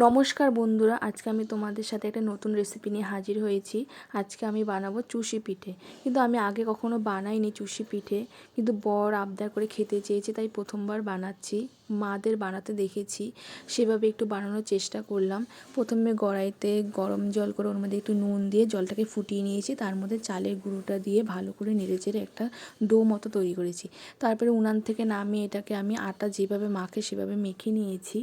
নমস্কার বন্ধুরা, আজকে আমি তোমাদের সাথে একটা নতুন রেসিপি নিয়ে হাজির হয়েছি। আজকে আমি বানাবো চুষি পিঠে। কিন্তু আমি আগে কখনো বানাইনি চুষি পিঠে, কিন্তু বর আবদার করে খেতে চেয়েছে, তাই প্রথমবার বানাচ্ছি। মাদের বানাতে দেখেছি, সেভাবে একটু বানানোর চেষ্টা করলাম। প্রথমে কড়াইতে গরম জল করে ওর মধ্যে একটু নুন দিয়ে জলটাকে ফুটিয়ে নিয়েছি, তার মধ্যে চালের গুঁড়োটা দিয়ে ভালো করে নেড়েচেড়ে একটা ডো মতো তৈরি করেছি। তারপরে উনান থেকে নামিয়ে এটাকে আমি আটা যেভাবে মাখে সেভাবে মেখে নিয়েছি।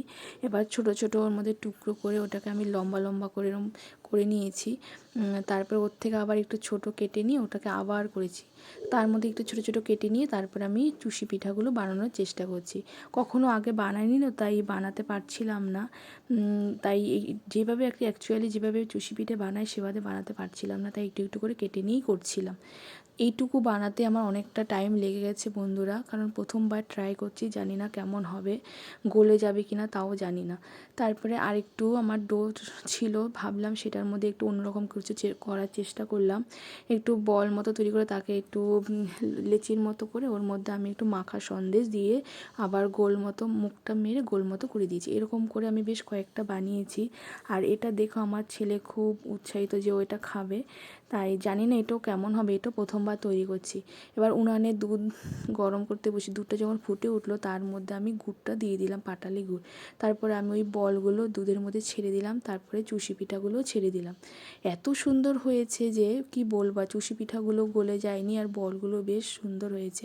এবার ছোট ছোট ওর মধ্যে টুকরো করে ওটাকে আমি লম্বা লম্বা করে এরকম করে নিয়েছি। তারপর ওর থেকে আবার একটু ছোট কেটে নিয়ে ওটাকে আবার করেছি। তার মধ্যে একটু ছোট ছোট কেটে নিয়ে তারপর আমি চুষি পিঠাগুলো বানানোর চেষ্টা করছি। কখনো আগে বানাইনি না, তাই বানাতে পারছিলাম না। তাই এই যেভাবে অ্যাকচুয়ালি যেভাবে চুষি পিঠে বানাই সেভাবে বানাতে পারছিলাম না, তাই একটু একটু করে কেটে নিয়েই করছিলাম। এইটুকু বানাতে আমার অনেকটা টাইম লেগে গেছে বন্ধুরা, কারণ প্রথমবার ট্রাই করছি, জানি না কেমন হবে, গলে যাবে কিনা তাও জানি না। তারপরে আরেকটু আমার ডো ছিল, ভাবলাম সেটার মধ্যে একটু অন্যরকম কিছু করার চেষ্টা করলাম। একটু বল মতো তৈরি করে তাকে একটু লেচির মতো করে ওর মধ্যে আমি একটু মাখা সন্দেশ দিয়ে আবার গোল মতো মুখটা মেরে গোল মতো করে দিয়েছি। এরকম করে আমি বেশ কয়েকটা বানিয়েছি। আর এটা দেখো আমার ছেলে খুব উৎসাহিত যে ও এটা খাবে, তাই জানি না এটাও কেমন হবে, এটাও প্রথমবার তৈরি করছি। এবার উনানে দুধ গরম করতে বসি, দুধটা যখন ফুটে উঠলো তার মধ্যে আমি গুড়টা দিয়ে দিলাম, পাটালি গুড়। তারপরে আমি ওই বলগুলো দুধের মধ্যে ছেড়ে দিলাম, তারপরে চুষি পিঠাগুলোও ছেড়ে দিলাম। এত সুন্দর হয়েছে যে কি বলবো, চুষি পিঠাগুলো গলে যায়নি আর বলগুলো বেশ সুন্দর হয়েছে।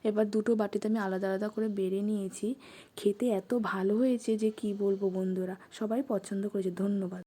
এবার দুটো বাটিতে আমি আলাদা আলাদা করে বেড়ে নিয়েছি। খেতে এত ভালো হয়েছে যে কি বলবো বন্ধুরা, সবাই পছন্দ করেছে। ধন্যবাদ।